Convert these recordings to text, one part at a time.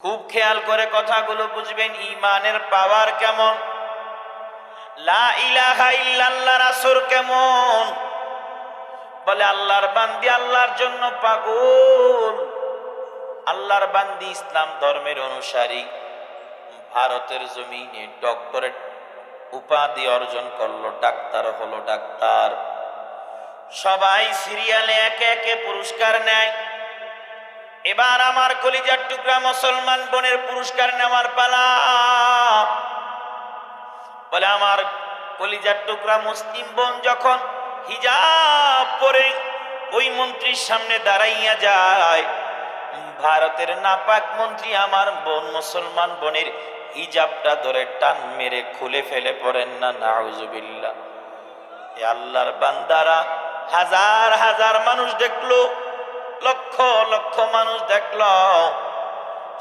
খুব খেয়াল করে কথাগুলো বুঝবেন, ঈমানের পাওয়ার কেমন, লা ইলাহা ইল্লাল্লাহর আসর কেমন। বলে আল্লাহর বান্দি আল্লাহর জন্য পাগল, আল্লাহর বান্দি ইসলাম ধর্মের অনুসারী। ভারতের জমিনে ডক্টরেট উপাধি অর্জন করলো, ডাক্তার হলো ডাক্তার। সবাই সিরিয়ালে একে একে পুরস্কার নেয়। এবার আমার কলিজার টুকরা মুসলমান বোনের পুরস্কার নেওয়ার পালা। বলে আমার কলিজার টুকরা মুসলিম বোন যখন হিজাব পরে ওই মন্ত্রীর সামনে দাঁড়াইয়া যায়, ভারতের নাপাক মন্ত্রী আমার বোন মুসলমান বোনের হিজাবটা ধরে টান মেরে খুলে ফেলে, পড়েন না নাউজুবিল্লাহ। এ আল্লাহর বান্দারা, হাজার হাজার মানুষ দেখলো, লক্ষ লক্ষ মানুষ দেখলো,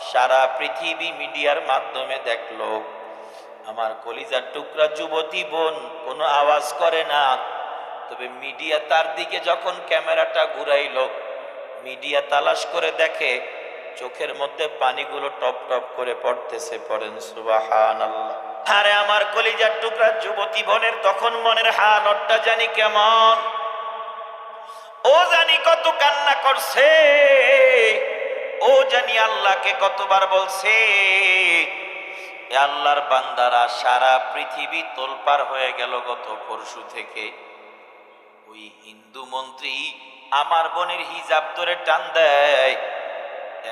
সারা পৃথিবী মিডিয়ার মাধ্যমে দেখলো। আমার কলিজার টুকরা যুবতী বোন কোনো আওয়াজ করে না, তবে মিডিয়া তার দিকে যখন ক্যামেরাটা ঘুরাইল, মিডিয়া তালাশ করে দেখে চোখের মধ্যে পানিগুলো টপ টপ করে পড়তেছে। পড়েন সুবহানাল্লাহ। আরে আমার কলিজার টুকরা যুবতী বোনের তখন মনের হালতটা জানি কেমন, ও জানি কত কান্না করছে, ও জানি আল্লাহকে কতবার বলছে। আল্লাহর বান্দারা, সারা পৃথিবী তোলপার হয়ে গেল গত পরশু থেকে। ওই হিন্দু মন্ত্রী আমার বোনের হিজাব ধরে টান দেয়।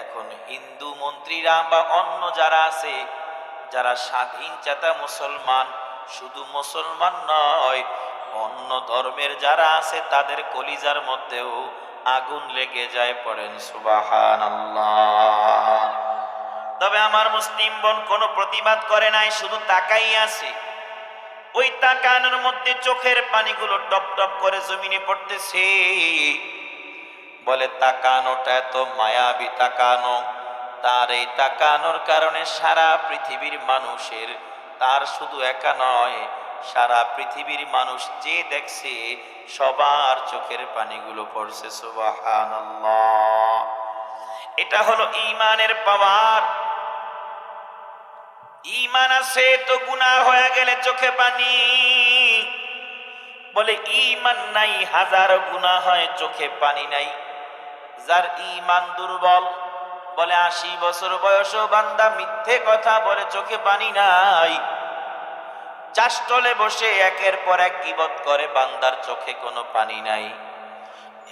এখন হিন্দু মন্ত্রীরা বা অন্য যারা আছে, যারা স্বাধীন চেতা মুসলমান, শুধু মুসলমান নয়, অন্য ধর্মের যারা আছে, তাদের কলিজার মধ্যেও আগুন লেগে যায়। পড়েন সুবহানাল্লাহ। তবে আমার মুসলিম বোন কোনো প্রতিবাদ করে নাই, শুধু তাকাই আছে। ওই তাকানোর মধ্যে চোখের পানিগুলো টপ টপ করে জমিনে পড়তেছে। বলে তাকানোটা এত মায়াবী তাকানো, তার এই তাকানোর কারণে সারা পৃথিবীর মানুষের, তার শুধু একা নয়, সারা পৃথিবীর মানুষ যে দেখছে সবার চোখের পানিগুলো পড়ছে। সুবহানাল্লাহ। এটা হলো ঈমানের পাওয়ার। ঈমান আছে তো গুনাহ হয়ে গেলে চোখে পানি। বলে ঈমান নাই, হাজার গুনাহ হয়, চোখে পানি নাই। যার ঈমান দুর্বল, বলে 80 বছর বয়সও বান্দা মিথ্যে কথা বলে, চোখে পানি নাই। চাষতলে বসে একের পর এক গীবত করে, বান্দার চোখে কোনো পানি নাই।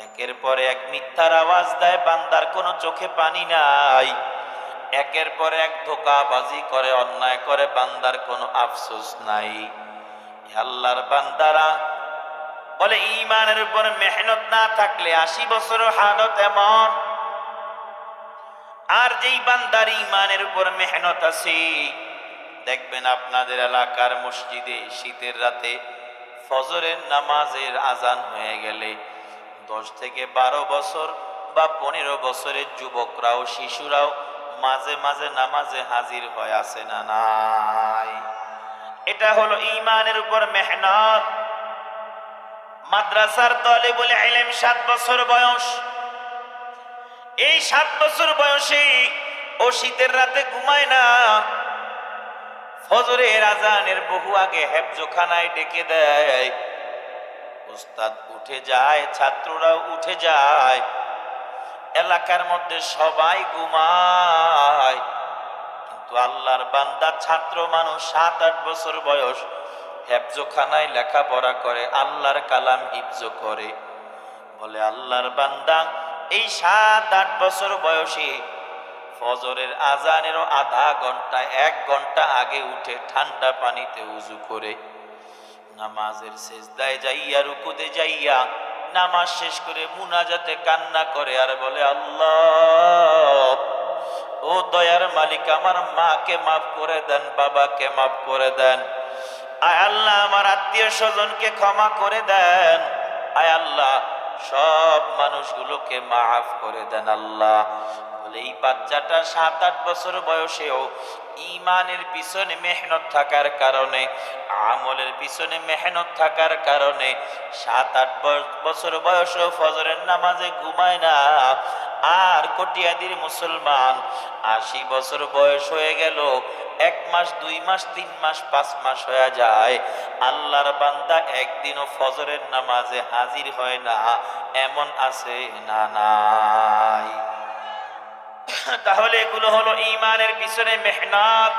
একের পর এক মিথ্যার আওয়াজ দেয়, বান্দার কোনো চোখে পানি নাই। একের পর এক ধোঁকাবাজি করে, অন্যায় করে, বান্দার কোনো আফসোস নাই। আল্লাহর বান্দারা, বলে ঈমানের উপর মেহনত না থাকলে 80 বছর হালত এমন। আর যেই বান্দার ঈমানের উপর মেহনত আছে, দেখবেন আপনাদের এলাকার মসজিদে শীতের রাতে ফজরের নামাজের আজান হয়ে গেলে 10 থেকে 12 বছর বা 15 বছরের যুবকরাও শিশুরাও মাঝে মাঝে নামাজে হাজির হয়ে আছে না নাই? এটা হলো ঈমানের উপর মেহনত। মাদ্রাসার তালিবুল ইলম 7 বছর বয়স, এই 7 বছর বয়সে ও শীতের রাতে ঘুমায় না, ফজরের আজানের বহু আগে হেফজখানায় ডেকে দেয়। উস্তাদ উঠে যায়, ছাত্ররাও উঠে যায়, এলাকার মধ্যে সবাই ঘুমায়, কিন্তু আল্লাহর বান্দা ছাত্র মানুষ 7-8 বছর বয়স হেফজখানায় লেখাপড়া করে, আল্লাহর কালাম হিফজ করে। বলে আল্লাহর বান্দা এই 7-8 বছর বয়সে ফজরের আজানেরও আধা ঘন্টা 1 ঘন্টা আগে উঠে ঠান্ডা পানিতে উযু করে নামাজের সিজদায় যাইয়া, রুকুতে যাইয়া নামাজ শেষ করে মুনাজাতে কান্না করে আর বলে, আল্লাহ ও দয়ার মালিক, আমার মাকে মাফ করে দেন, বাবাকে মাফ করে দেন। আয় আল্লাহ, আমার আত্মীয় স্বজনকে ক্ষমা করে দেন। আয় আল্লাহ, সব মানুষগুলোকে মাফ করে দেন আল্লাহ। বলে এই বাচ্চাটা 7-8 বছর বয়সেও ঈমানের পিছনে মেহনত থাকার কারণে, আমলের পিছনে মেহনত থাকার কারণে 7-8 বছর বয়সেও ফজরের নামাজে ঘুমায় না, আর কটিয়াদির মুসলমান 80 বছর বয়স হয়ে গেল, 1 মাস 2 মাস 3 মাস 5 মাস হয়ে যায়, আল্লাহর বান্দা একদিনও ফজরের নামাজে হাজির হয় না, এমন আছে না? নাই। তাহলে এগুলো হলো ঈমানের পিছনে মেহনত।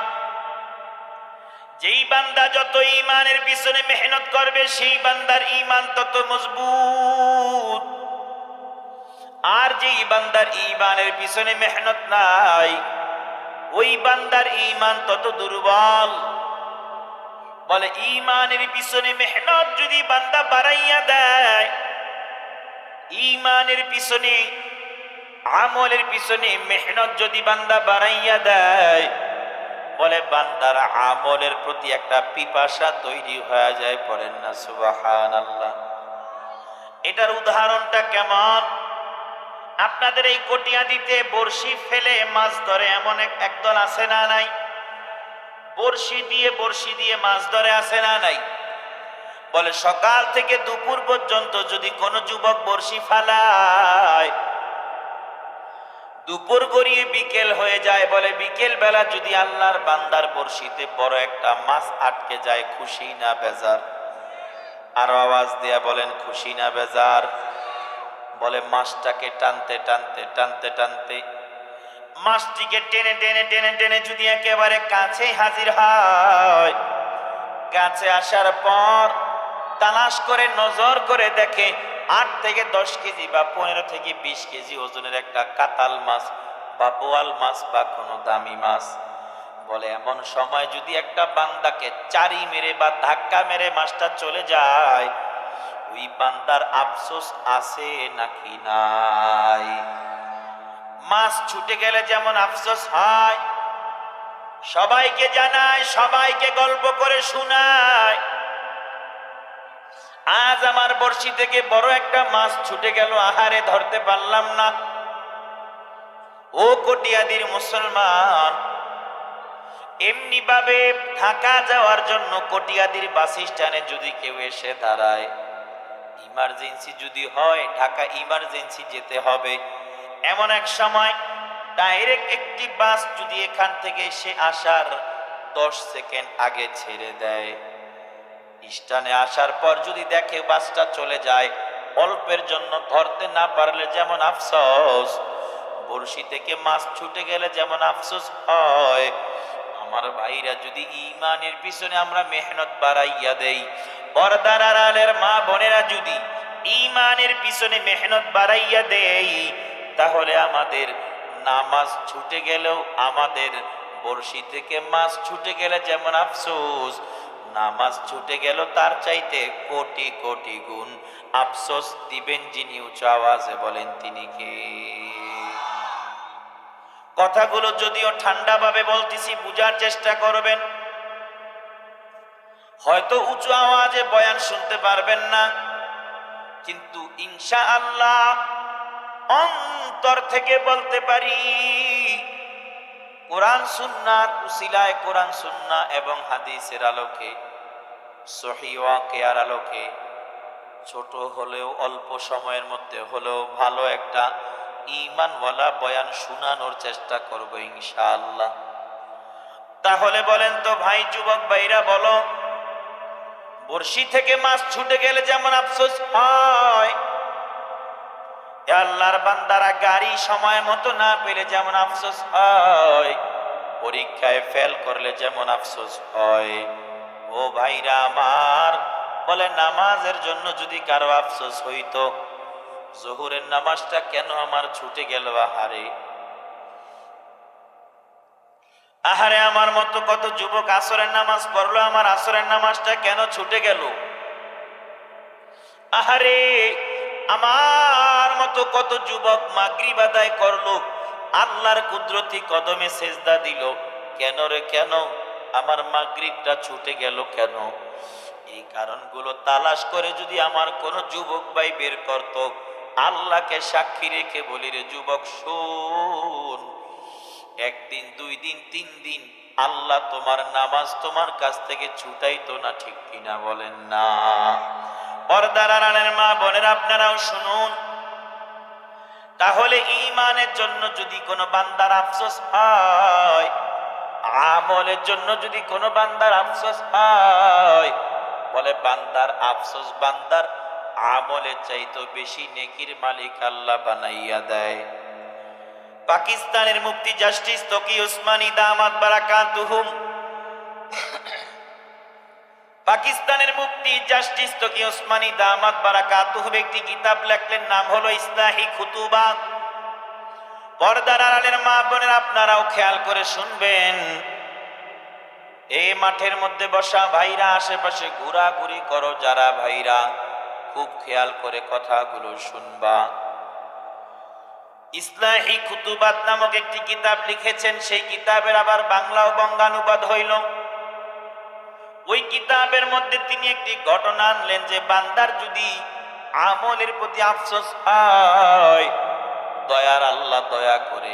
যেই বান্দা যত ঈমানের পিছনে মেহনত করবে, সেই বান্দার ঈমান তত মজবুত। আর যেই বান্দার ঈমানের পিছনে মেহনত নাই, ওই বান্দার ঈমান তত দুর্বল। বলে ঈমানের পিছনে মেহনত যদি বান্দা বাড়াইয়া দেয়, ঈমানের পিছনে আমলের পিছনে মেহনত যদি বান্দা বাড়াইয়া দেয়, বলে বান্দার আমলের প্রতি একটা পিপাসা তৈরি হয়ে যায়। পড়েন না সুবহানাল্লাহ। এটার উদাহরণটা কেমন? আপনাদের এই কটিয়াদিতে বড়শি ফেলে মাছ ধরে এমন একদল আছে না নাই? বড়শি দিয়ে মাছ ধরে, আছে না নাই? বলে সকাল থেকে দুপুর পর্যন্ত যদি কোনো যুবক বড়শি ফালায়, দুপুর গড়িয়ে বিকেল হয়ে যায়, বলে বিকেল বেলা যদি আল্লাহর বান্দার বড়শিতে বড় একটা মাছ আটকে যায়, খুশি না বেজার? আরো আওয়াজ দিয়া বলেন, খুশি না বেজার? বলে মাছটাকে টানতে টানতে টানতে টানতে মাছটিকে টেনে টেনে টেনে টেনে যদি একেবারে কাছে হাজির হয়, কাছে আসার পর তালাশ করে নজর করে দেখে 8 থেকে 10 কেজি বা 15 থেকে 20 কেজি ওজনের একটা কাতাল মাছ বা বোয়াল মাছ বা কোনো দামি মাছ। বলে এমন সময় যদি একটা বান্দাকে চারি মেরে বা ধাক্কা মেরে মাছটা চলে যায়, ওই বান্দার আফসোস আছে নাকি নাই? মাছ ছুটে গেলে যেমন আফসোস হয়, সবাইকে জানায়, সবাইকে গল্প করে শোনায়, আজ আমার বড়শি থেকে বড় একটা মাছ ছুটে গেল, আহারে ধরতে পারলাম না। ও কটিয়াদির মুসলমান, এমনি ভাবে ঢাকা যাওয়ার জন্য কটিয়াদির বাস স্ট্যান্ডে যদি কেউ এসে দাঁড়ায়, ইমার্জেন্সি যদি হয়, ঢাকা ইমার্জেন্সি যেতে হবে, এমন এক সময় ডাইরেক্ট একটি বাস যদি এখান থেকে সে আসার 10 সেকেন্ড আগে ছেড়ে দেয়, স্ট্যান্ডে আসার পর যদি দেখে বাসটা চলে যায়, অল্পের জন্য ধরতে না পারলে যেমন আফসোস, বড়শি থেকে মাছ ছুটে গেলে যেমন আফসোস হয়, আমার ভাইরা যদি ঈমানের পিছনে আমরা মেহনত বাড়াইয়া দেই, পর্দার আড়ালের মা বোনেরা যদি ঈমানের পিছনে মেহনত বাড়াইয়া দেই, তাহলে আমাদের নামাজ ছুটে গেলেও, আমাদের বড়শি থেকে মাছ ছুটে গেলে যেমন আফসোস, নামাজ ছুটে গেল তার চাইতে কোটি কোটি গুণ আফসোস দিবেন যিনি উঁচু আওয়াজে বলেন তিনি কে? কথাগুলো যদিও ঠান্ডা ভাবে বলতেছি, বুঝার চেষ্টা করবেন। হয়তো উঁচু আওয়াজে বয়ান শুনতে পারবেন না, কিন্তু ইনশাআল্লাহ অন্তর থেকে বলতে পারি, কোরআন সুন্নাহর উসিলায়, কোরআন সুন্নাহ এবং হাদিসের আলোকে, সহিহ ওয়াকিয়ার আলোকে, ছোট হলেও অল্প সময়ের মধ্যে হলেও ভালো একটা ঈমানওয়ালা বয়ান শোনানোর চেষ্টা করব ইনশাআল্লাহ। তাহলে বলেন তো ভাই, যুবক ভাইরা বলো, বড়শি থেকে মাছ ছুটে গেলে যেমন আফসোস হয়, আল্লাহর বান্দারা গাড়ি সময় মতো না পেলে যেমন আফসোস হয়, পরীক্ষায় ফেল করলে যেমন আফসোস হয়, ও ভাইরা আমার, বলে নামাজের জন্য যদি কারো আফসোস হইতো, জোহরের নামাজটা কেন আমার ছুটে গেল, আহারে আহারে, আমার মতো কত যুবক আসরের নামাজ পড়লো, আমার আসরের নামাজটা কেন ছুটে গেল, আহারে আমার মতো কত যুবক মাগরিব আদায় করলো, আল্লাহর কুদরতি কদমে সেজদা দিল, কেন রে কেন, আমার মাগরিবটা ছুটে গেল কেন? এই কারণগুলো তালাশ করে যদি আমার কোন যুবক ভাই বের করত, আল্লাহকে সাক্ষী রেখে বলি, রে যুবক শোন, একদিন 2 দিন 3 দিন আল্লাহ তোমার নামাজ তোমার কাছ থেকে ছুটাইতো না, ঠিক কিনা বলেন না? পর্দার আড়ালের মা বোনেরা আপনারাও শুনুন, তাহলে ঈমানের জন্য যদি কোনো বান্দার আফসোস হয়, আমলের জন্য যদি কোনো বান্দার আফসোস হয়, বলে বান্দার আফসোস বান্দার আমলের চাইতে বেশি নেকির মালিক আল্লাহ বানাইয়া দেয়। পাকিস্তানের মুফতি জাস্টিস তকি উসমানী দামাত বারাকাতুহুম, পাকিস্তানের মুফতি জাস্টিস তকি উসমানী দামাত বারাকাতুহুম একটি কিতাব লেখলেন, নাম হলো ইসলাহি খুতুবাত। পর্দার আড়ালের মা বোনের আপনারাও খেয়াল করে শুনবেন। এই মাঠের মধ্যে বসা ভাইরা, আশেপাশে ঘোরাঘুরি করো যারা ভাইরা, খুব খেয়াল করে কথাগুলো শুনবা। ইসলাহি খুতুবাত নামক একটি কিতাব লিখেছেন, সেই কিতাবের আবার বাংলা ও বঙ্গানুবাদ হইল। ওই কিতাবের মধ্যে তিনি একটি ঘটনা আনলেন যে বান্দার যদি আমলের প্রতি আফসোস হয়, দয়ার আল্লাহ দয়া করে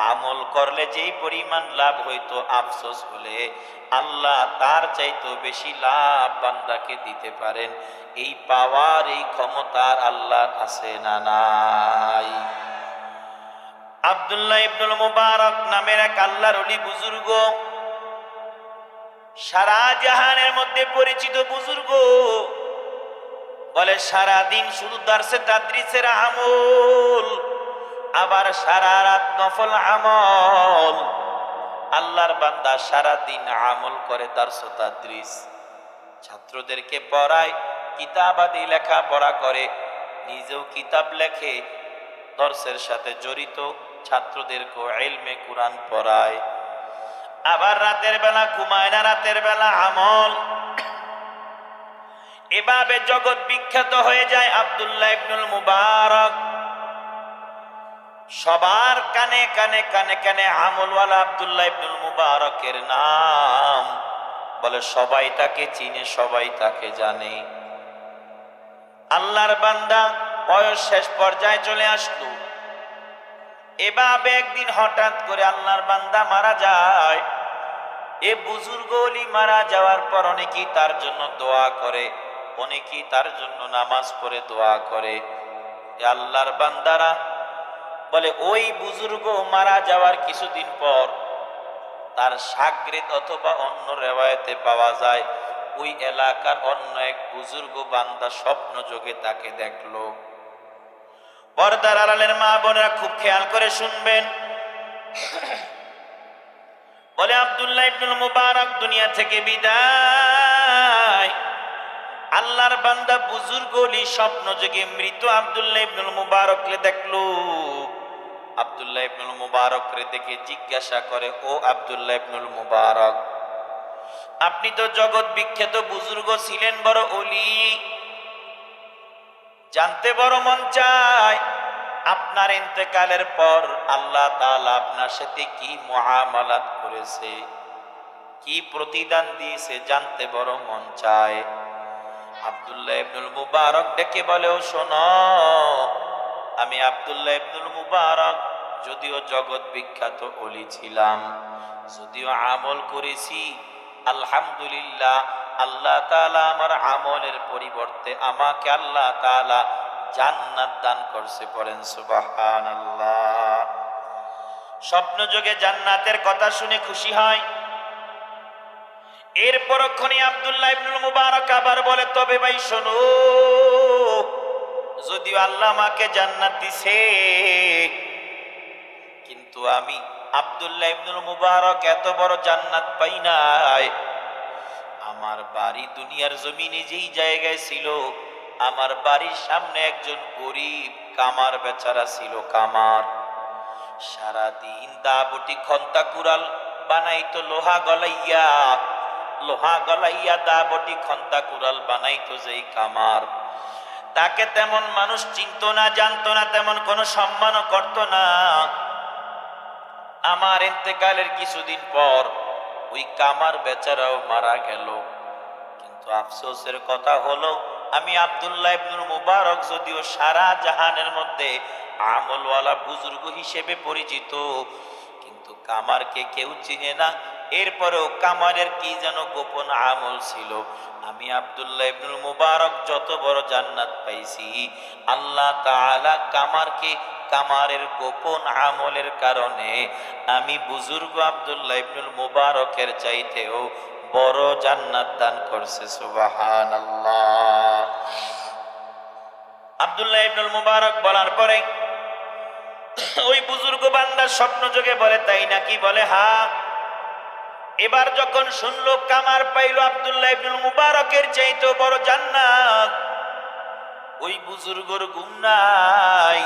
আমল করলে যেই পরিমাণ লাভ হইতো, আফসোস হলে আল্লাহ তার চাইতো বেশি লাভ বান্দাকে দিতে পারেন। এই পাওয়ার, এই ক্ষমতার আল্লাহর আছে না নাই? আব্দুল্লাহ ইবনুল মুবারক নামের এক আল্লাহর ওলি বুজুর্গ, সারা জাহানের মধ্যে পরিচিত বুজুর্গ, বলে সারা দিন শুধু দারসে তাদরিসের আমল, আবার সারা রাত নফল আমল। আল্লাহর বান্দা সারা দিন আমল করে, দারস তাদরিস, ছাত্রদেরকে পড়ায়, কিতাবাদি লেখা পড়া করে, নিজেও কিতাব লেখে, দর্সের সাথে জড়িত, ছাত্রদেরকে ইলমে কুরআন পড়ায়। আবার রাতের বেলা ঘুমায় না, রাতের বেলা আমল। এভাবে জগৎ বিখ্যাত হয়ে যায় আব্দুল্লাহ ইবনুল মুবারক। সবার কানে কানে কানে কানে আমলওয়ালা আব্দুল্লাহ ইবনুল মুবারকের নাম, বলে সবাই তাকে চিনে, সবাই তাকে জানে। আল্লাহর বান্দা বয়স শেষ পর্যায়ে চলে আসলো। এভাবে একদিন হঠাৎ করে আল্লাহর বান্দা মারা যায়। এ বুজুর্গ ওলি মারা যাওয়ার পর অনেকেই তার জন্য দোয়া করে, অনেকেই তার জন্য নামাজ পড়ে দোয়া করে। এ আল্লাহর বান্দারা বলে ওই বুজুর্গ মারা যাওয়ার কিছুদিন পর তার শাগরিদ অথবা অন্য রেওয়ায়েতে পাওয়া যায় ওই এলাকার অন্য এক বুজুর্গ বান্দা স্বপ্ন যোগে তাকে দেখলো। পর্দার আড়ালের মা বোনেরা খুব খেয়াল করে শুনবেন। বলে আব্দুল্লাহ ইবনুল মুবারক দুনিয়া থেকে বিদায়। আল্লাহর বান্দা বুজুর্গ ওলি স্বপ্ন যোগে মৃত আব্দুল্লাহ ইবনুল মুবারককে দেখলো। আব্দুল্লাহ ইবনুল মুবারককে দেখে জিজ্ঞাসা করে, ও আব্দুল্লাহ ইবনুল মুবারক, আপনি তো জগৎ বিখ্যাত বুজুর্গ ছিলেন, বড় ওলি, জানতে বড় মন চায় আপনার ইন্তেকালের পর আল্লাহ তাআলা আপনার সাথে কি মুআমালাত করেছে, কি প্রতিদান দিয়েছে, জানতে বড় মন চায়। আব্দুল্লাহ ইবনুল মুবারক ডেকে বলে, ও শোনো, আমি আব্দুল্লাহ ইবনুল মুবারক যদিও জগৎ বিখ্যাত ওলি ছিলাম, যদিও আমল করেছি, আলহামদুলিল্লাহ আল্লাহ তাআলা আমার আমলের পরিবর্তে আমাকে আল্লাহ তাআলা জান্নাত দান করছে। বলেন সুবহানাল্লাহ। স্বপ্ন যোগে জান্নাতের কথা শুনে খুশি হয়। এর পরক্ষণে আব্দুল্লাহ ইবনুল মুবারক আবার বলে, তবে ভাই শোনো, যদিও আল্লাহ আমাকে জান্নাত দিছে, কিন্তু আমি আব্দুল্লাহ ইবনুল মুবারক এত বড় জান্নাত পাই নাই। আমার বাড়ি দুনিয়ার জমিনে যেই জায়গায় ছিল, আমার বাড়ির সামনে একজন গরিব কামার বেচারা ছিল। কামার সারাদিন দাবটি খন্তা কুড়াল বানাইতো, লোহা গলাইয়া দাবটি খন্তা কুড়াল বানাইতো। যেই কামার, তাকে তেমন মানুষ চিনত না, জানতো না, তেমন কোনো সম্মানও করত না। আমার ইন্তেকালের কিছুদিন পর ওই কামার বেচারাও মারা গেল। কিন্তু আফসোসের কথা হলো, আমি আব্দুল্লাহ ইবনুল মুবারক যদিও সারা জাহানের মধ্যে আমলওয়ালা বুজুর্গ হিসেবে পরিচিত, কিন্তু কামারকে কেউ চিনে না। এরপরেও কামারের কি যেন গোপন আমল ছিল। আমি আব্দুল্লাহ ইবনুল মুবারক যত বড় জান্নাত পাইছি, আল্লাহ তাআলা কামারকে কামারের গোপন আমলের কারণে আমি বুজুর্গ আব্দুল্লাহ ইবনুল মুবারকের চাইতেও বড় জান্নাত দান করছে। সুবহানাল্লাহ। আব্দুল্লাহ ইবনুল মুবারক বলার পরে ওই বুজুর্গ বান্দা স্বপ্ন যোগে বলে, তাই নাকি? বলে হ্যাঁ। এবার যখন শুনলো কামার পাইল আব্দুল্লাহ ইবনুল মুবারকের চাইতেও বড় জান্নাত, ওই বুজুর্গর ঘুম নাই,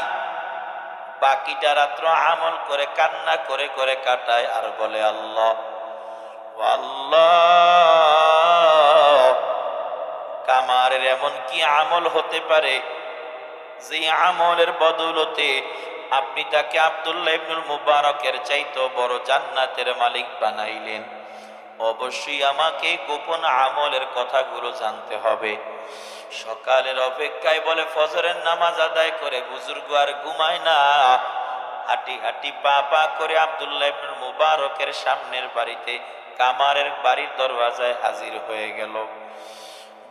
বাকিটা রাত্র আমল করে কান্না করে করে কাটায় আর বলে আল্লাহ আল্লাহ, কামারের এমন কি আমল হতে পারে যে আমলের বদৌলতে আপনি তাকে আব্দুল্লাহ ইবনুল মুবারকের চাইতেও বড় জান্নাতের মালিক বানাইলেন? অবশ্যই আমাকে গোপন আমলের কথাগুলো জানতে হবে। সকালের অপেক্ষায় বলে ফজরের নামাজ আদায় করে বুজুর্গ আর ঘুমায় না, হাঁটি হাঁটি পা পা করে আব্দুল্লাহ ইবনুল মুবারকের সামনের বাড়িতে কামারের বাড়ির দরওয়াজায় হাজির হয়ে গেল।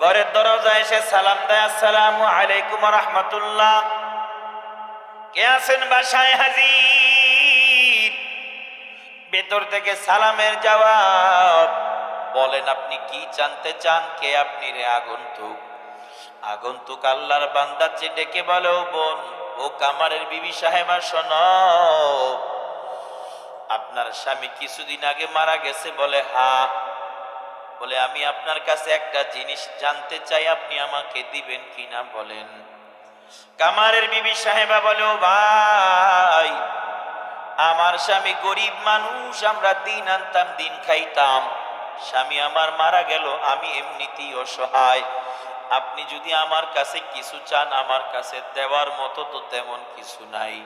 ঘরের দরজায় এসে সালাম দেয়, আসসালামু আলাইকুম ওয়া রাহমাতুল্লাহ। কে আছেন বাসায় হাজির? ভেতর থেকে সালামের জবাব। বলেন আপনি কি জানতে চান? কে আপনি? রে আগন্তুক। আগন্তুক আল্লাহর বান্দা চেয়ে ডেকে বলে, ও বোন, ও কামারের বিবি সাহেবা, শোনো, আপনার স্বামী কিছুদিন আগে মারা গেছে। বলে হ্যাঁ। বলে আমি আপনার কাছে একটা জিনিস জানতে চাই, আপনি আমাকে দিবেন কিনা বলেন। কামারের বিবি সাহেবা বলে, ও ভাই, আমার স্বামী গরিব মানুষ, আমরা দিন আনতাম দিন খাইতাম, স্বামী আমার মারা গেল, আমি এমনিতেই অসহায়, আপনি যদি আমার কাছে কিছু চান, আমার কাছে দেওয়ার মতো তো তেমন কিছু নাই।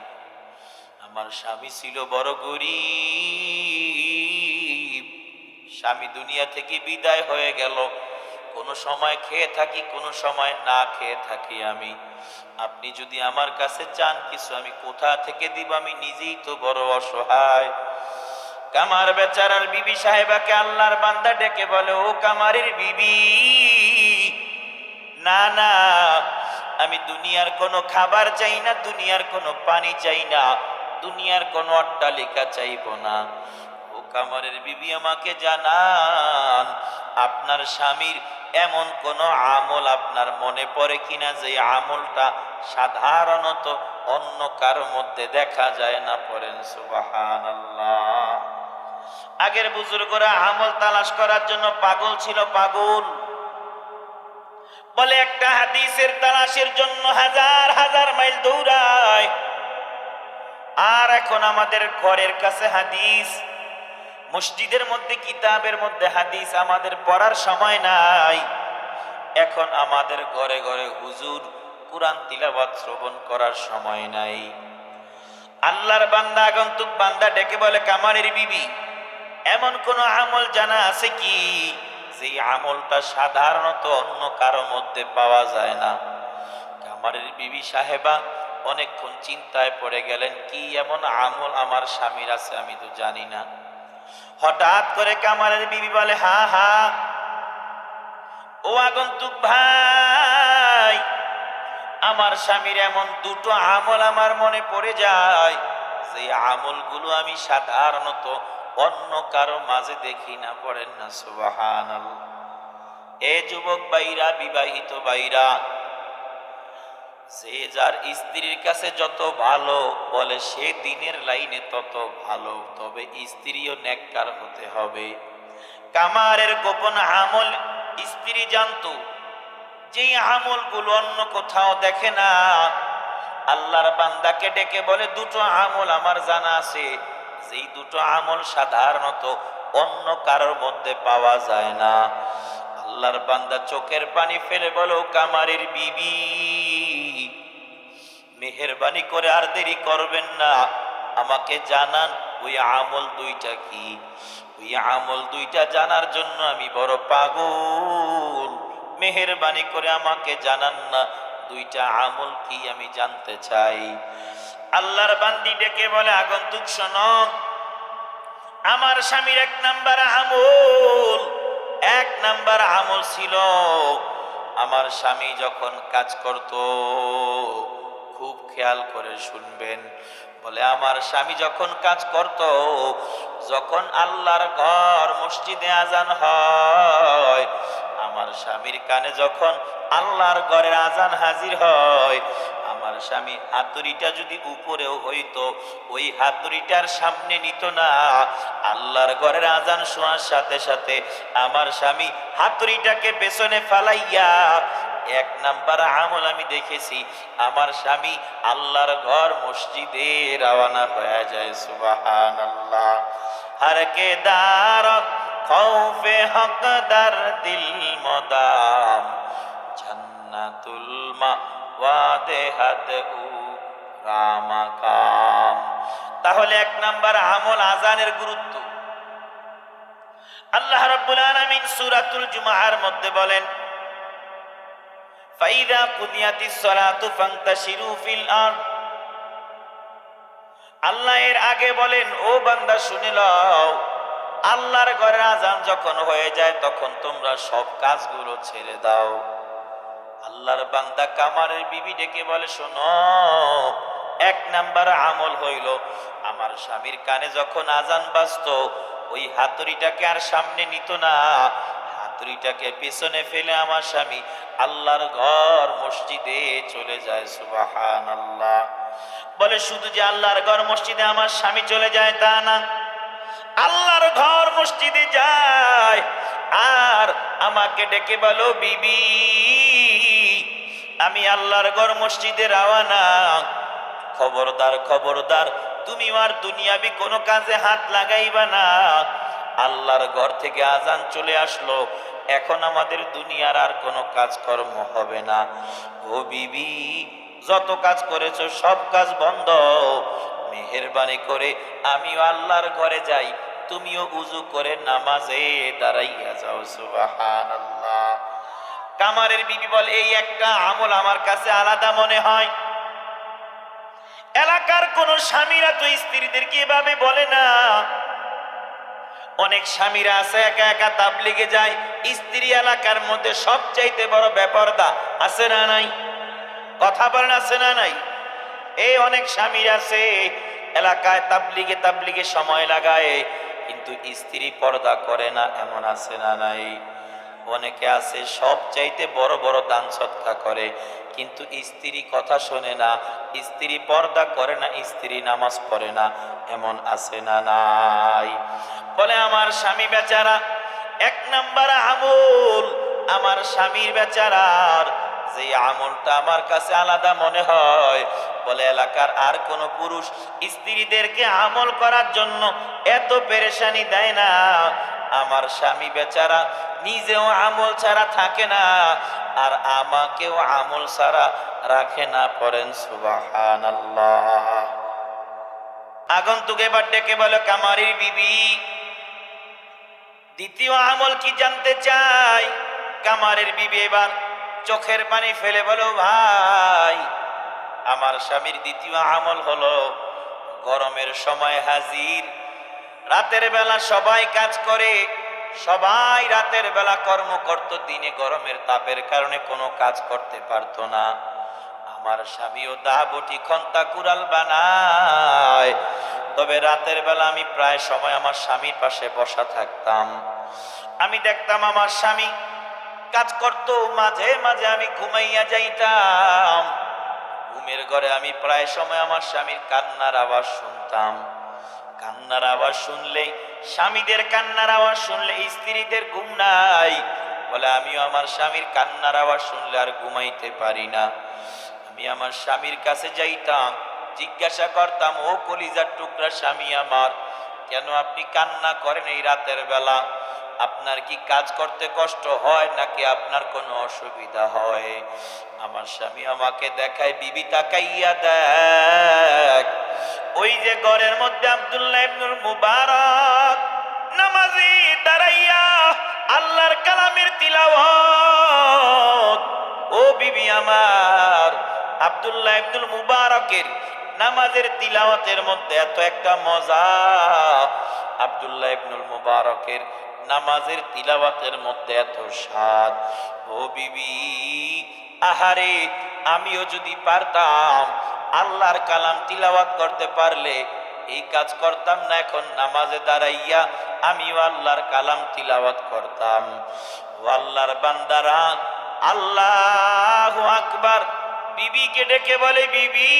আমার স্বামী ছিল বড় গরিব, স্বামী দুনিয়া থেকে বিদায় হয়ে গেল, কোনো সময় খেয়ে থাকি, কোনো সময় না খেয়ে থাকি আমি। আপনি যদি আমার কাছে চান কিছু, আমি কোথা থেকে দিব? আমি নিজেই তো বড় অসহায়। কামার বেচারার বিবি সাহেবাকে আল্লাহর বান্দা ডেকে বলে, ও কামারের বিবি, না না, আমি দুনিয়ার কোনো খাবার চাই না, দুনিয়ার কোনো পানি চাই না, দুনিয়ার কোনো অট্টালিকা চাইব না। ও কামারের বিবি, আমাকে জানান, আপনার স্বামীর এমন কোন আমল আপনার মনে পড়ে কিনা যে আমলটা সাধারণত অন্য কারো মধ্যে দেখা যায় না? পড়েন সুবহানাল্লাহ। আগের বুজুর্গরা আমল তালাশ করার জন্য পাগল ছিল, পাগল। বলে একটা হাদিসের তালাশের জন্য হাজার হাজার মাইল দৌড়ায়। আর এখন আমাদের ঘরের কাছে হাদিস, মসজিদের মধ্যে কিতাবের মধ্যে হাদিস, আমাদের পড়ার সময় নাই। এখন আমাদের ঘরে ঘরে হুজুর, কুরআন তিলাওয়াত শ্রবণ করার সময় নাই। আল্লাহর বান্দা আগন্তুক বান্দা ডেকে বলে, কামারের বিবি, এমন কোন আমল জানা আছে কি যে আমলটা সাধারণত অন্য কারো মধ্যে পাওয়া যায় না? কামারের বিবি সাহেবা অনেকক্ষণ চিন্তায় পড়ে গেলেন, কি এমন আমল আমার স্বামীর আছে আমি তো জানি না। হঠাৎ করে কামারের বিবি বলে, হা হা, ও আগন্তুক ভাই, আমার স্বামীর এমন দুটো আমল আমার মনে পড়ে যায়, যে আমলগুলো আমি সাধারণত অন্য কারো মাঝে দেখি না। পড়েন না সুবহানাল্লাহ। এ যুবক ভাইরা, বিবাহিত ভাইরা, যে যার স্ত্রীর কাছে যত ভালো বলে সে দিনের লাইনে তত ভালো, তবে স্ত্রীও নেককার হতে হবে। কামারের গোপন আমল স্ত্রী জানতো, যেই আমলগুলো অন্য কোথাও দেখে না। আল্লাহর বান্দাকে ডেকে বলে, দুটো আমল আমার জানা আছে, যেই দুটো আমল সাধারণত অন্য কারোর মধ্যে পাওয়া যায় না। আল্লাহর বান্দা চোখের পানি ফেলে বলো, কামারের বিবি, মেহেরবানি করে আর দেরি করবেন না, আমাকে জানান ওই আমল দুইটা কি? ওই আমল দুইটা জানার জন্য আমি বড় পাগল, মেহেরবানি করে আমাকে জানান না, দুইটা আমল কি আমি জানতে চাই। আল্লাহর বান্দি ডেকে বলে, আগন্তুক শোনো, আমার স্বামীর এক নাম্বার আমল ছিল, আমার স্বামী যখন কাজ করত, খুব খেয়াল করে শুনবেন। বলে আমার স্বামী যখন কাজ করত, যখন আল্লাহর ঘর মসজিদে আজান হয়, আমার স্বামীর কানে যখন আল্লাহর ঘরের আজান হাজির হয়, আমার স্বামী হাতুড়িটা যদি উপরেও হইতো, ওই হাতুড়িটার সামনে নিত না। আল্লাহর ঘরের আজান শোনার সাথে সাথে আমার স্বামী হাতুড়িটাকে পেছনে ফালাইয়া, এক নাম্বার আমল আমি দেখেছি, আমার স্বামী আল্লাহর ঘর মসজিদে রওনা হয়ে যায়। সুবহানাল্লাহ। হর কে দারত খৌফে হকদার দিল মদাম, জান্নাতুল মাওয়াদে হাদ উ রামাকাম। তাহলে এক নাম্বার আমল আজানের গুরুত্ব। আল্লাহ রাব্বুল আলামিন সূরাতুল জুমার মধ্যে বলেন, ফাইদা কুদিয়াতিস সালাতু ফান্তাশিরু ফিল আরদ। আল্লাহ এর আগে বলেন, ও বান্দা শুনে লও, আল্লাহর ঘরের আজান যখন হয়ে যায় তখন তোমরা সব কাজগুলো ছেড়ে দাও। আল্লাহর বান্দা কামারের বিবি ডেকে বলে, শোনো, এক নাম্বার আমল হইল, আমার স্বামীর কানে যখন আজান বাজতো, ওই হাতুড়িটাকে আর সামনে নিত না, হাতুড়িটাকে পিছনে ফেলে আমার স্বামী আল্লাহর ঘর মসজিদে চলে যায়। সুবহানাল্লাহ। বলে শুধু যে আল্লাহর ঘর মসজিদে আমার স্বামী চলে যায় তা না, আল্লাহর ঘর মসজিদে যায় আর আমাকে ডেকে বলো, বিবি আমি আল্লাহর ঘর মসজিদে রওনা, খবরদার খবরদার তুমি আর দুনিয়াবি কোনো কাজে হাত লাগাইবা না। আল্লাহর ঘর থেকে আজান চলে আসলো, এখন আমাদের দুনিয়ার আর কোনো কাজকর্ম হবে না। ও বিবি, যত কাজ করেছো সব কাজ বন্ধ, মেহেরবানি করে আমিও আল্লাহর ঘরে যাই, তুমিও উজু করে নামাজে দাঁড়াইয়া যাও। সুবহানাল্লাহ। কামারের বিবি বলে, এই একটা আমল আমার কাছে আলাদা মনে হয়। এলাকার কোন স্বামীরা তো স্ত্রীদেরকে এভাবে বলে না। অনেক স্বামীরা আছে একা একা তাবলিগে যায়, স্ত্রী এলাকার মধ্যে সবচাইতে বড় বেপরদা, আছে না নাই? কথা বলেন, আছে না নাই? এই অনেক স্বামীর আছে এলাকায় তাবলিগে সময় লাগায়, কিন্তু স্ত্রী পর্দা করে না, এমন আছে না নাই? অনেকে আছে সবচাইতে বড় বড় দান সৎকা করে, কিন্তু স্ত্রী কথা শোনে না, স্ত্রী পর্দা করে না, স্ত্রী নামাজ পড়ে না, এমন আছে না নাই? বলে আমার স্বামী বেচারা, এক নাম্বার আমল আমার স্বামীর বেচারার যে আমলটা আমার কাছে আলাদা মনে হয়, বলে এলাকার আর কোন পুরুষ স্ত্রীদেরকে আমল করার জন্য এত পেরেশানি দেয় না, আমার স্বামী বেচারা নিজেও আমল ছাড়া থাকে না আর আমাকেও আমল ছাড়া রাখে না। পড়েন সুবহানাল্লাহ। আগন্তুক এবার ডেকে বলে, কামারির বিবি দ্বিতীয় আমল কি জানতে চাই? কামারের বিবি এবার চোখের পানি ফেলে বলো, ভাই আমার স্বামীর দ্বিতীয় আমল হলো গরমের সময় হাজির। রাতের বেলা সবাই কাজ করে, সবাই রাতের বেলা কর্ম করত, দিনে গরমের তাপের কারণে কোনো কাজ করতে পারতো না। আমার স্বামীও দা বটি খন্তা কুড়াল বানায়, তবে রাতের বেলা আমি প্রায় সময় আমার স্বামীর পাশে বসা থাকতাম। আমি দেখতাম আমার স্বামী কাজ করত, মাঝে মাঝে আমি ঘুমাইয়া যাইতাম। ঘুমের ঘরে আমি প্রায় সময় আমার স্বামীর কান্নার আওয়াজ শুনতাম। কান্নার আওয়াজ শুনলে, স্বামীদের কান্নার আওয়াজ শুনলে স্ত্রীদের ঘুম নাই। বলে আমিও আমার স্বামীর কান্নার আওয়াজ শুনলে আর ঘুমাইতে পারি না। আমি আমার স্বামীর কাছে যাইতাম, জিজ্ঞাসা করতাম, ও কলিজার টুকরা স্বামী আমার, কেন আপনি কান্না করেন এই রাতের বেলা? আপনার কি কাজ করতে কষ্ট হয় নাকি আপনার কোনো অসুবিধা হয়? আমার স্বামী আমাকে দেখায়, বিবি তাকাইয়া দেখ, ওই যে ঘরের মধ্যে আব্দুল্লাহ ইবনুল মুবারক নামাজি দাঁড়াইয়া আল্লাহর কালামের তিলাওয়াত। ও বিবি আমার, আব্দুল্লাহ ইবনুল মুবারকের নামাজের তিলাওয়াতের মধ্যে এত একটা মজা, আব্দুল্লাহ ইবনুল মুবারকের নামাজের তিলাওয়াতের মধ্যে এত স্বাদ। ও বিবি, আহারে আমিও যদি পারতাম আল্লাহর কালাম তিলাওয়াত করতে পারলে এই কাজ করতাম না, এখন নামাজে দাঁড়াইয়া আমিও আল্লাহর কালাম তিলাওয়াত করতাম। ও আল্লাহর বান্দারা, আল্লাহু আকবার। বিবিকে ডেকে বলে, বিবি,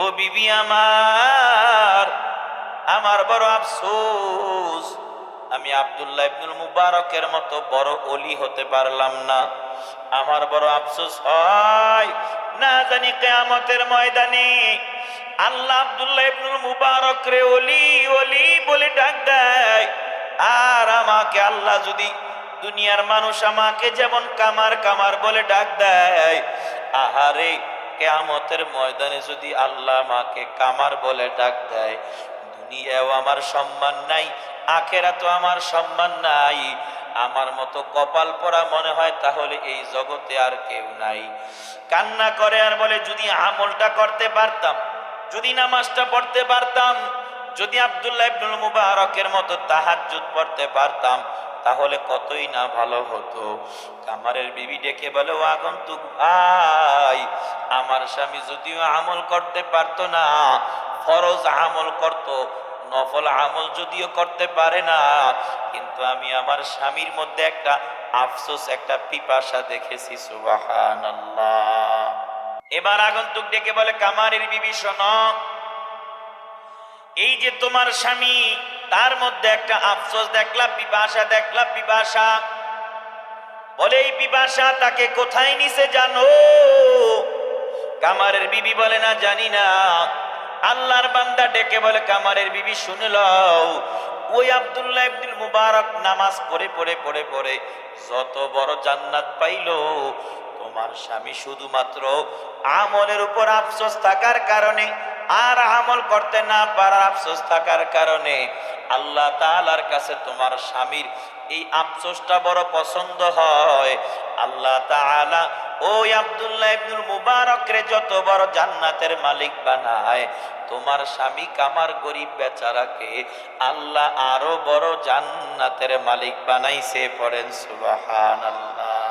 ও বিবি আমার, আমার বড় আফসোস, আমি আব্দুল্লাহ ইবনুল মুবারকের মতো বড় ওলি হতে পারলাম না। আমার বড় আফসোস হয়, না জানি কিয়ামতের ময়দানে আল্লাহ আব্দুল্লাহ ইবনুল মুবারক রে ওলি ওলি বলে ডাক দেয়, আর আমাকে আল্লাহ যদি, দুনিয়ার মানুষ আমাকে যেমন কামার কামার বলে ডাক দেয়, আহারে কিয়ামতের ময়দানে যদি আল্লাহ আমাকে কামার বলে ডাক দেয়, দুনিয়াও আমার সম্মান নাই, আখেরাতেও আমার সম্মান নাই। আমার মতো কপাল পোড়া মনে হয় তাহলে এই জগতে আর কেউ নাই। কান্না করে আর বলে, যদি আমলটা করতে পারতাম, যদি নামাজটা পড়তে পারতাম, যদি আব্দুল্লাহ ইবনুল মুবারকের মতো তাহাজ্জুদ পড়তে পারতাম, তাহলে কতই না ভালো হতো। কামারের বিবি ডেকে বলে, ও আগন্তুক ভাই, আমার স্বামী যদিও আমল করতে পারতো না, ফরজ আমল করত, নফল আমল যদিও করতে পারে না, কিন্তু আমি আমার স্বামীর মধ্যে একটা আফসোস, একটা পিপাসা দেখেছি। সুবহানাল্লাহ। এবার আগন্তুক ডেকে বলে, কামারের বিবি শোনো, এই যে তোমার স্বামী, তার মধ্যে একটা আফসোস দেখলাম, পিপাসা দেখলাম, পিপাসা। বলে, এই পিপাসা তাকে কোথায় নিছে জানো? কামারের বিবি বলে, না জানি না। আল্লাহর বান্দা ডেকে বলে, কামারের বিবি শুনে লও, ওই আব্দুল্লাহ ইবনুল মুবারক নামাজ পড়ে পড়ে পড়ে পড়ে যত বড় জান্নাত পাইলো, তোমার স্বামী শুধুমাত্র আমলের উপর আফসোস থাকার কারণে, আর আমল করতে না পারার আফসোস থাকার কারণে আল্লাহ তাআলার কাছে তোমার স্বামীর এই আফসোসটা বড় পছন্দ হয়। আল্লাহ তাআলা ওই আব্দুল্লাহ ইবনুল মুবারকরে যত বড় জান্নাতের মালিক বানায়, তোমার স্বামী কামার গরিব বেচারাকে আল্লাহ আরো বড় জান্নাতের মালিক বানাইছে। পড়েন সুবহানাল্লাহ।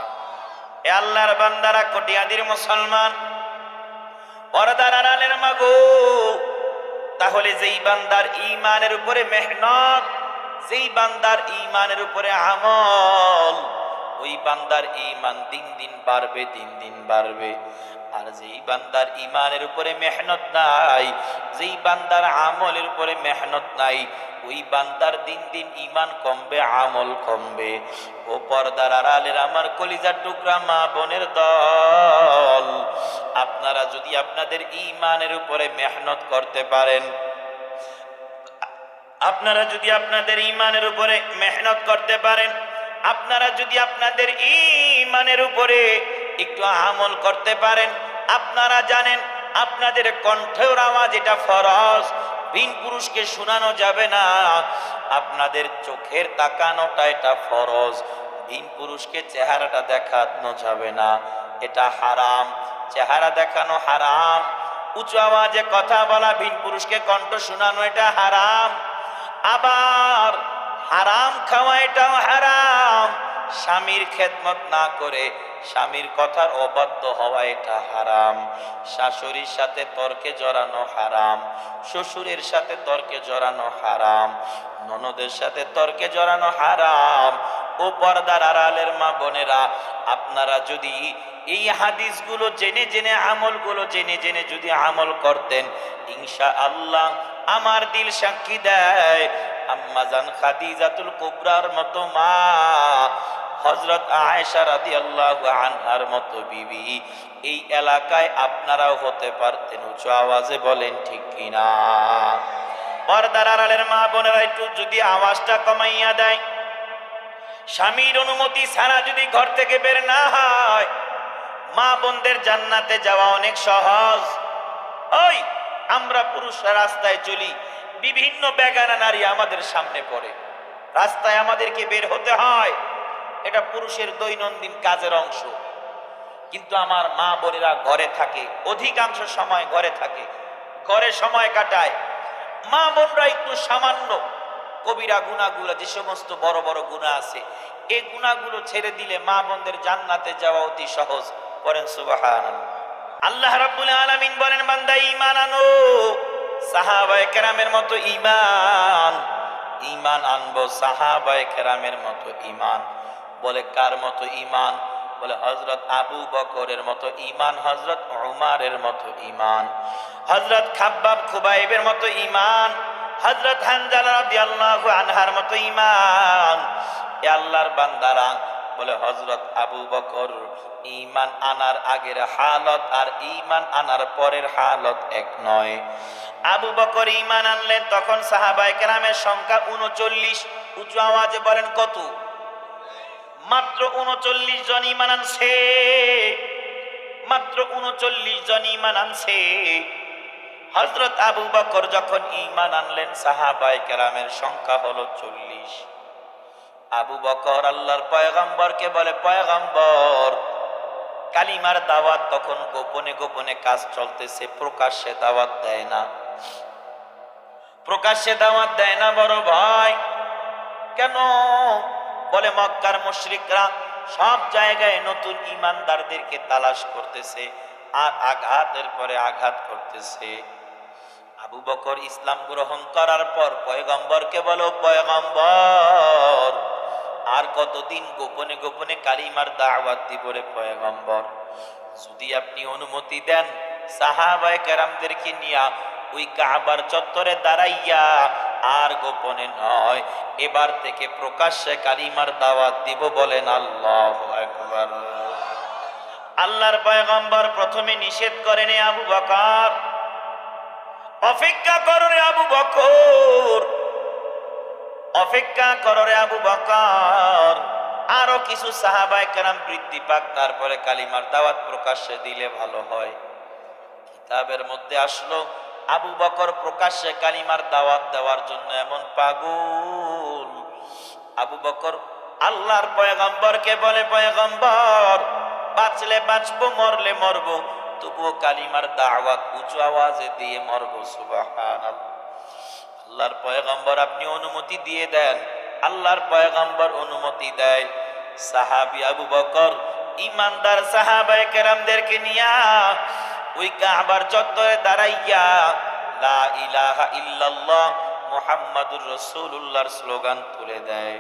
এ আল্লাহর বান্দারা, কোটিয়াদির মুসলমান, পর্দার আড়ালের মাগো, তাহলে যেই বান্দার ঈমানের উপরে মেহনত, যেই বান্দার ঈমানের উপরে আমল, ওই বান্দার ঈমান দিন দিন বাড়বে, দিন দিন বাড়বে। আর যেই বান্দার ঈমানের উপরে মেহনত নাই, যেই বান্দার আমলের উপরে মেহনত নাই, ওই বান্দার দিন দিন ঈমান কমবে, আমল কমবে। ও পর্দার আড়ালের আমার কলিজার টুকরা মা বোনের দল, আপনারা যদি আপনাদের ঈমানের উপরে মেহনত করতে পারেন, আপনারা যদি আপনাদের ঈমানের উপরে মেহনত করতে পারেন, আপনারা যদি আপনাদের ঈমানের উপরে একটু আমল করতে পারেন, আপনারা জানেন আপনাদের কণ্ঠের আওয়াজ এটা ফরজ, ভিন পুরুষকে শোনানো যাবে না। আপনাদের চোখের তাকানোটা এটা ফরজ, ভিন পুরুষকে চেহারাটা দেখানো যাবে না, এটা হারাম। চেহারা দেখানো হারাম, উঁচু আওয়াজে কথা বলা, ভিন পুরুষকে কণ্ঠ শোনানো এটা হারাম। আবার হারাম খাওয়া এটাও হারাম। স্বামীর খেদমত না করে স্বামীর কথার অবাধ্য হওয়া এটা হারাম। শাশুড়ির সাথে তর্কে জড়ানো হারাম, শ্বশুরের সাথে তর্কে জড়ানো হারাম, ননদের সাথে তর্কে জড়ানো হারাম। ও পর্দার আড়ালের মা বোনেরা, আপনারা যদি এই হাদিসগুলো জেনে জেনে, আমলগুলো জেনে জেনে যদি আমল করতেন, ইনশাআল্লাহ আমার দিল সাক্ষী দেয়, আম্মাজান খাদিজাতুল কুবরার মতো মা, হযরত আয়েশা রাদিয়াল্লাহু আনহার মতো বিবি এই এলাকায় আপনারাও হতে পারতেন। উঁচু আওয়াজে বলেন ঠিক কিনা? পর্দার আড়ালের মা বোনেরা একটু যদি আওয়াজটা কমাইয়া দেয়, স্বামীর অনুমতি ছাড়া যদি ঘর থেকে বের না হয়, মা বোনদের জান্নাতে যাওয়া অনেক সহজ। ওই আমরা পুরুষরা রাস্তায় চলি, বিভিন্ন বেগানা নারী আমাদের সামনে পড়ে, রাস্তায় আমাদেরকে বের হতে হয়, এটা পুরুষের দৈনন্দিন কাজের অংশ। কিন্তু আমার মা বোনেরা ঘরে থাকে, অধিকাংশ সময় ঘরে থাকে, ঘরে সময় কাটায়। মা বোনরা একটু সামান্য কবিরা গুনাহগুলো, যে সমস্ত বড় বড় গুনাহ আছে, এই গুনাহগুলো ছেড়ে দিলে মা বোনদের জান্নাতে যাওয়া অতি সহজ। পড়েন সুবহানাল্লাহ। আল্লাহ রাব্বুল আলামিন বলেন, বান্দা ঈমান আনো, সাহাবায়ে কেরামের মতো ঈমান আনবো, সাহাবায়ে কেরামের মতো ঈমান। বলে কার মতো ঈমান? বলে হযরত আবু বকরের মতো ঈমান, হযরত উমরের মতো ঈমান, হযরত খাব্বাব খুবাইবের মতো ঈমান, হযরত হানজালা রাদিয়াল্লাহু আনহার মতো ঈমান। এ আল্লাহর বান্দারা, বলে হযরত আবু বকর ঈমান আনার আগের হালত আর ঈমান আনার পরের হালত এক নয়। আবু বকর ঈমান আনলেন তখন সাহাবায়ে কেরামের সংখ্যা ৩৯। উঁচু আওয়াজে বলেন কত? মাত্র ৩৯ জন ঈমান আনছে, মাত্র ৩৯ জন ঈমান আনছে। হযরত আবু বকর যখন ঈমান আনলেন সাহাবায়ে কেরামের সংখ্যা হলো ৪০। আবু বকর আল্লাহর পয়গম্বরকে বলে, পয়গম্বর, কালিমার দাওয়াত তখন গোপনে গোপনে কাজ চলতেছে, প্রকাশ্যে দাওয়াত দেয় না, প্রকাশ্যে দাওয়াত দেয় না বড় ভাই। কেন? বলে মক্কার মুশরিকরা সব জায়গায় নতুন ঈমানদারদেরকে তালাশ করতেছে আর আঘাতের পরে আঘাত করতেছে। আবু বকর ইসলাম গ্রহণ করার পর পয়গম্বরকে বলো, পয়গম্বর, আর কতদিন গোপনে গোপনে কালিমার দাওয়াত দিব রে পয়গম্বর? যদি আপনি অনুমতি দেন সাহাবায়ে কেরামদেরকে নিয়া ওই কাবার চত্বরে দাঁড়াইয়া আর গোপনে নয়, এবার থেকে প্রকাশ্যে কালিমার দাওয়াত দিব। বলেন আল্লাহু আকবার। আল্লাহর পয়গম্বর প্রথমে নিষেধ করেন, আবু বকর অপেক্ষা করো রে আবু বকর, অপেক্ষা করো রে আবু বকর, আরো কিছু সাহাবায়ে কেরাম বৃদ্ধি পাক, তারপরে কালিমার দাওয়াত প্রকাশ্যে দিলে ভালো হয়। কিতাবের মধ্যে আসলো আবু বকর প্রকাশ্যে কালিমার দাওয়াত দেওয়ার জন্য এমন পাগল। আবু বকর আল্লাহর পয়গম্বরকে বলে, পয়গম্বর, বাঁচলে বাঁচবো, মরলে মরবো, তবুও কালিমার দাওয়াত উঁচু আওয়াজে দিয়ে মরবো। সুবহানাল্লাহ। আল্লাহর পয়গম্বর আপনি অনুমতি দিয়ে দেন। আল্লাহর পয়গম্বর অনুমতি দেয়। সাহাবী আবু বকর ঈমানদার সাহাবায়ে কেরামদেরকে নিয়া ওই কাবার চত্বরে দাঁড়াইয়া লা ইলাহা ইল্লাল্লাহ মুহাম্মাদুর রাসূলুল্লাহর স্লোগান তুলে দেয়।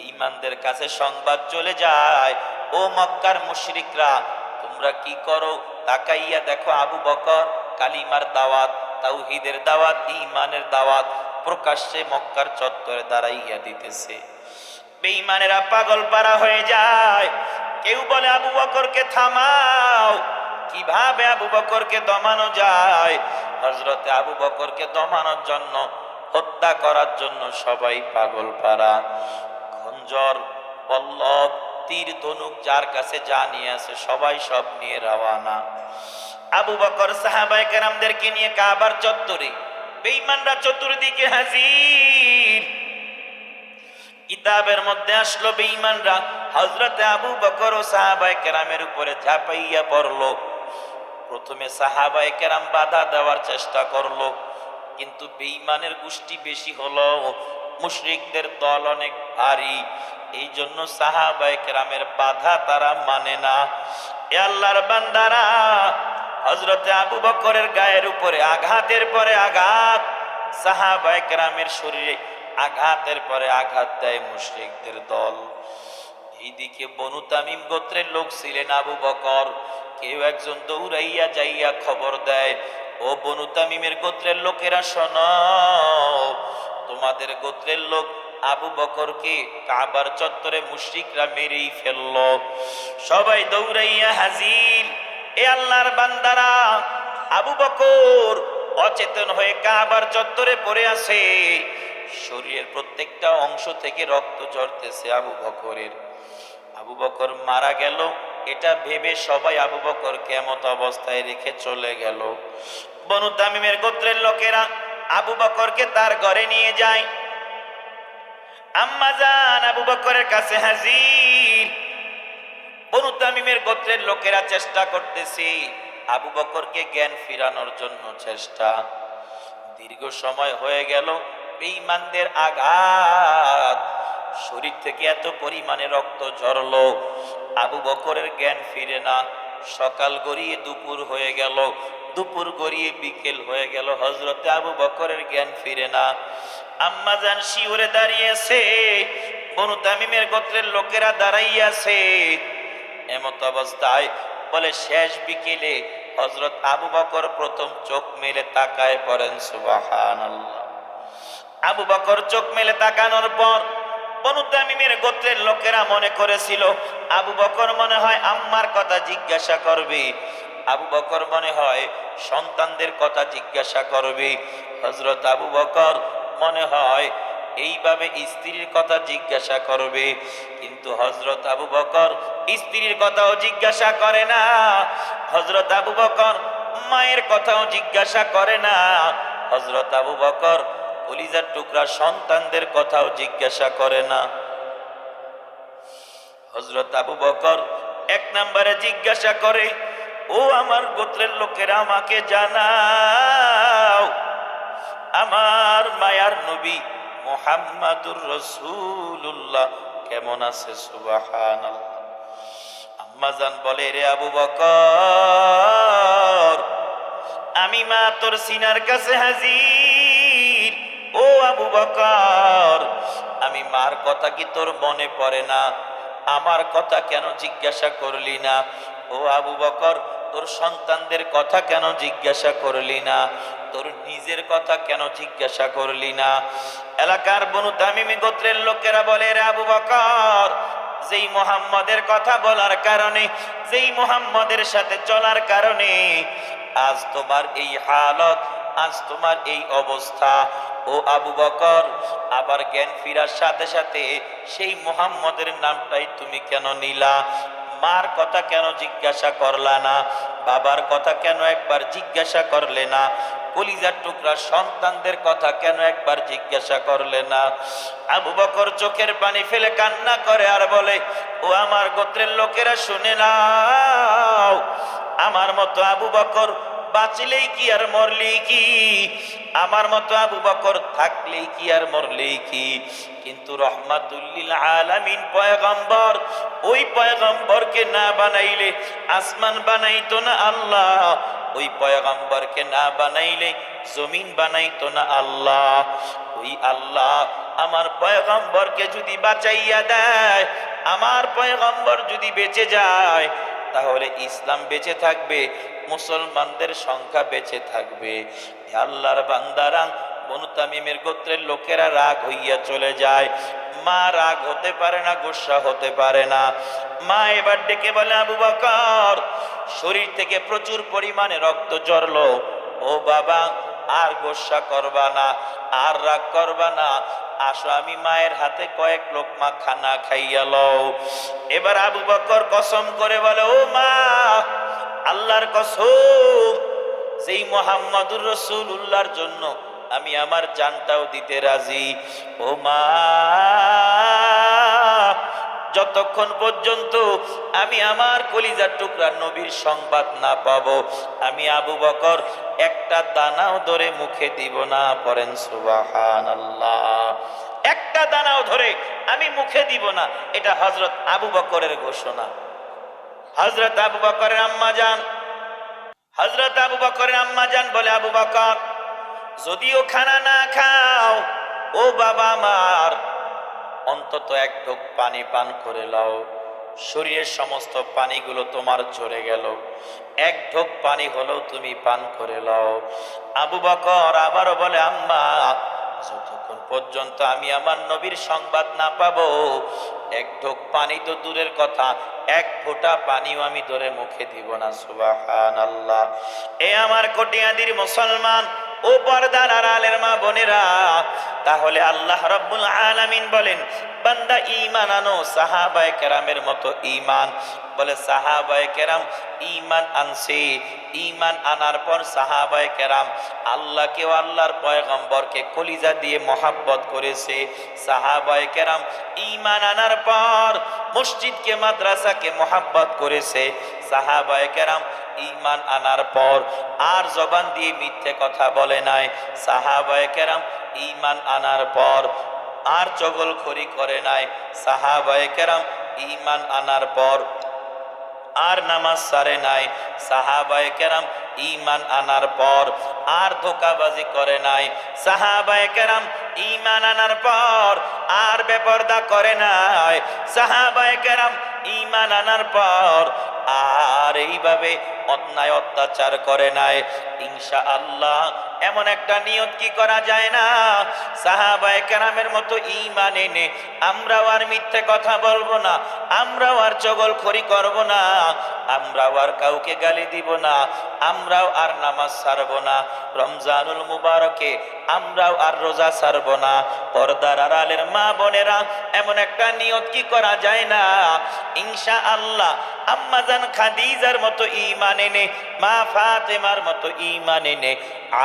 ঈমানদের কাছে সংবাদ চলে যায়, ও মক্কার মুশরিকরা, তোমরা কি করো? তাকাইয়া দেখো আবু বকর কালিমার দাওয়াত, তাওহীদের দাওয়াত, ঈমানের দাওয়াত প্রকাশ্যে মক্কার চত্বরে দাঁড়াইয়া দিতেছে। বেঈমানেরা পাগল পারা হয়ে যায়। কেউ বলে আবু বকরকে থামাও। কিভাবে আবু বকরকে দমানো যায়? হযরতে আবু বকরকে দমানোর জন্য, হত্যা করার জন্য সবাই পাগল পারা। খঞ্জর, পল্লব, তীর, ধনুক যার কাছে যা নিয়ে আছে সবাই সব নিয়ে রওয়ানা। আবু বকর সাহাবায়ে কেরামদেরকে নিয়ে কাবার চত্বরে, বেঈমানরা চতুর্দিকে হাজির। কিতাবের মধ্যে আসলো বেঈমানরা হযরতে আবু বকর ও সাহাবায়ে কেরামের উপরে ঝাঁপাইয়া পড়লো। প্রথমে সাহাবায়ে কেরাম বাধা দেওয়ার চেষ্টা করলো, কিন্তু বেঈমানের গোষ্ঠী বেশি হলো, মুশরিকদের দল অনেক ভারী, এই জন্য সাহাবায়ে কেরামের বাধা তারা মানে না। এ আল্লাহর বান্দারা, হযরতে আবু বকরের গায়ের উপরে আঘাতের পরে আঘাত, সাহাবায়ে কেরামের শরীরে আঘাতের পরে আঘাত দেয় মুশরিকদের দল। এইদিকে বনু তামিম গোত্রের লোক ছিলেন আবু বকর। কেউ একজন দৌড়াইয়া যাইয়া খবর দেয়, ও বনু তামিমের গোত্রের লোকেরা শোনো, তোমাদের গোত্রের লোক আবু বকরকে কাবার চত্বরে মুশরিকরা মেরেই ফেলল। সবাই দৌড়াইয়া হাজির। এ আল্লাহর বান্দারা, আবু বকর অচেতন হয়ে কাবার চত্বরে পড়ে আছে, শরীরের প্রত্যেকটা অংশ থেকে রক্ত ঝরতেছে আবু বকরের। আবু বকর মারা গেল এটা ভেবে সবাই আবু বকর কিয়ামত অবস্থায় রেখে চলে গেল। বনু তামিমের গোত্রের লোকেরা আবু বকরকে তার ঘরে নিয়ে যায়। আম্মা জান আবু বকরের কাছে হাজির। বনু তামিমের গোত্রের লোকেরা চেষ্টা করতেছে আবু বকরকে জ্ঞান ফিরানোর জন্য চেষ্টা। দীর্ঘ সময় হয়ে গেল, বেঈমানদের আঘাত, শরীর থেকে এত পরিমাণে রক্ত ঝরলো, আবু বকরের জ্ঞান ফিরে না। সকাল গড়িয়ে দুপুর হয়ে গেল, দুপুর গড়িয়ে বিকেল হয়ে গেল, হযরতে আবু বকরের জ্ঞান ফিরে না। আম্মা জান শিওরে দাঁড়িয়েছে, বনু তামিমের গোত্রের লোকেরা দাঁড়াইয়াছে। এমত অবস্থায় বলে শেষ বিকেলে হযরত আবু বকর প্রথম চোখ মেলে তাকায় পড়েন সুবহানাল্লাহ। আবু বকর চোখ মেলে তাকানোর পর বনু তামিমের গোত্রের লোকেরা মনে করেছিল আবু বকর মনে হয় আম্মার কথা জিজ্ঞাসা করবে, আবু বকর মনে হয় সন্তানদের কথা জিজ্ঞাসা করবে। হযরত আবু বকর মনে হয় এইভাবে স্ত্রীর কথা জিজ্ঞাসা করবে, কিন্তু হযরত আবু বকর স্ত্রীর কথাও জিজ্ঞাসা করে না। হযরত আবু বকর মায়ের কথাও জিজ্ঞাসা করে না। হযরত আবু বকর কলিজার টুকরা সন্তানদের কথাও জিজ্ঞাসা করে না। হযরত আবু বকর এক নম্বরে জিজ্ঞাসা করে, ও আমার গোত্রের লোকেরা আমাকে জানাও আমার মায়ার নবী মুহাম্মাদুর রাসূলুল্লাহ কেমন আছে? সুবহানাল্লাহ। আম্মা জান বলে, রে আবু বকর, আমি মা তোর সিনার কাছে হাজির। ও আবু বকর, আমি মার কথা কি তোর মনে পড়ে না? আমার কথা কেন জিজ্ঞাসা করলি না? ও আবু বকর, তোর সন্তানদের কথা কেন জিজ্ঞাসা করলি না? তোর নিজের কথা কেন জিজ্ঞাসা করলি না? এলাকার বনু তামিমি গোত্রের লোকেরা বলে, রে আবু বকর, যেই মুহাম্মদের কথা বলার কারণে, যেই মুহাম্মদের সাথে চলার কারণে আজ তোমার এই হালত, আজ তোমার এই অবস্থা। ও আবু বকর, আবার জ্ঞান ফিরার সাথে সাথে সেই মুহাম্মদের নামটাই তুমি কেন নিলা? মার কথা কেন জিজ্ঞাসা করলা না? বাবার কথা কেন একবার জিজ্ঞাসা করলে না? কলিজার টুকরা সন্তানদের কথা কেন একবার জিজ্ঞাসা করলে না? আবু বকর চোখের পানি ফেলে কান্না করে আর বলে, ও আমার গোত্রের লোকেরা শুনে নাও, আমার মতো আবু বকর বাঁচলেই কি আর মরলেই কি, আমার মতো আবু বকর থাকলেই কি আর মরলেই কি, কিন্তু রহমাতুল লিল আলামিন পয়গম্বর, ওই পয়গম্বরকে না বানাইলে আসমান বানাইতো না আল্লাহ, ওই পয়গম্বরকে না বানাইলে জমিন বানাইতো না আল্লাহ। ওই আল্লাহ আমার পয়গম্বরকে যদি বাঁচাইয়া দেয়, আমার পয়গম্বর যদি বেঁচে যায়, তাহলে ইসলাম বেঁচে থাকবে, মুসলমানদের সংখ্যা বেঁচে থাকবে। আল্লাহর বান্দারা, বনু তামিমের গোত্রের লোকেরা রাগ হইয়া চলে যায়। মা রাগ হতে পারে না, গোসা হতে পারে না। মা এবার ডেকে বলে, আবু বকর, শরীর থেকে প্রচুর পরিমাণে রক্ত ঝরলো, ও বাবা আর গোসা করবা না, আর রাগ করবা না, আসো আমি মায়ের হাতে কয়েক লোকমা খানা খাইয়া লও। এবার আবু বকর কসম করে বলে, ও মা, আল্লাহর কসম, যেই মুহাম্মাদুর রাসূলুল্লাহর জন্য আমি আমার জানটাও দিতে রাজি। ও মা, যতক্ষণ পর্যন্ত আমি আমার কলিজার টুকরা নবীর সংবাদ না পাবো, আমি আবু বকর একটা দানাও ধরে মুখে দিব না। পড়েন সুবহানাল্লাহ। একটা দানাও ধরে আমি মুখে দিব না, এটা হযরত আবু বকরের ঘোষণা। হযরত আবু বকরের আম্মা জান, হযরত আবু বকরের আম্মা জান বলে, আবু বকর, যদিও খানা না খাও, ও বাবা আমার, অন্তত এক ঢোক পানি পান করে লও। শরীরের সমস্ত পানিগুলো তোমার ঝরে গেল, এক ঢোক পানি হলেও তুমি পান করে লও। আবু বকর আবারও বলে, আম্মা, যতক্ষণ পর্যন্ত আমি আমার নবীর সংবাদ না পাবো, এক ঢোক পানি তো দূরের কথা, এক ফোঁটা পানিও আমি ধরে মুখে দিব না। সুবহানাল্লাহ। এ আমার কটিয়াদির মুসলমান ও পর্দার আড়ালের মা বোনেরা, তাহলে আল্লাহ রাব্বুল আলামিন বলেন, বান্দা ঈমান আনো সাহাবায়ে কেরামের মতো ঈমান। বলে সাহাবায়ে কেরাম ঈমান আনছে, ঈমান আনার পর সাহাবায়ে কেরাম আল্লাহকে ও আল্লাহর পয়গম্বরকে কলিজা দিয়ে মহাব্বত করেছে। সাহাবায়ে কেরাম ঈমান আনার পর মসজিদকে, মাদ্রাসাকে মহাব্বত করেছে। সাহাবায়ে কেরাম ঈমান আনার পর আর জবান দিয়ে মিথ্যে কথা বলে নাই। সাহাবায়ে কেরাম ঈমান আনার পর আর চগলখড়ি করে নাই। সাহাবায়ে কেরাম ঈমান আনার পর আর নামাজ ছাড়ে নাই। সাহাবায়ে কেরাম ঈমান আনার পর আর ধোঁকাবাজি করে নাই। সাহাবায়ে কেরাম ঈমান আনার পর আর বেপরদা করে নাই। সাহাবায়ে কেরাম ঈমান আনার পর আর এইভাবে অন্যায় অত্যাচার করে নাই। ইনশাআল্লাহ এমন একটা নিয়ত কি করা যায় না? সাহাবায়ে কেরামের মতো ঈমান এনে আমরাও আর মিথ্যে কথা বলবো না, আমরাও আর চগলখড়ি করব না, আমরাও আর কাউকে গালি দিব না, আমরাও আর নামাজ ছাড়ব না, রমজানুল মুবারকে আমরাও আর রোজা ছাড়ব না। পর্দার আড়ালের মা বোনেরা, এমন একটা নিয়ত কি করা যায় না? ইনশাআল্লাহ আম্মাজান খাদিজার মতো ঈমান এনে, মা ফাতেমার মতো ঈমান এনে,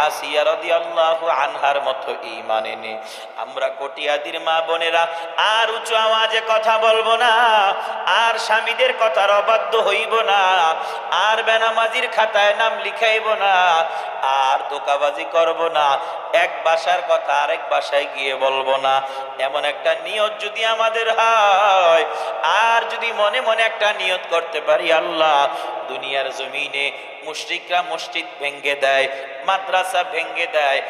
আসিয়া রাদিয়াল্লাহু আনহার মতো ঈমান এনে আমরা কটিয়াদির মা বোনেরা আর উঁচু আওয়াজে কথা বলবো না, আর স্বামীদের কথার অবাধ্য হইব না, আর বেনামাজির খাতায় নাম লিখাইব না, আর ধোঁকাবাজি করব না, এক ভাষার কথা আরেক ভাষায় গিয়ে বলবো না। এমন একটা নিয়ত যদি আমাদের হয়, আর যদি মনে মনে একটা নিয়ত করতে পারি, আল্লাহ দুনিয়ার জমিনে মুশরিকরা মসজিদ ভেঙ্গে দেয়, মাদ্রাসা ভেঙ্গে দেয়,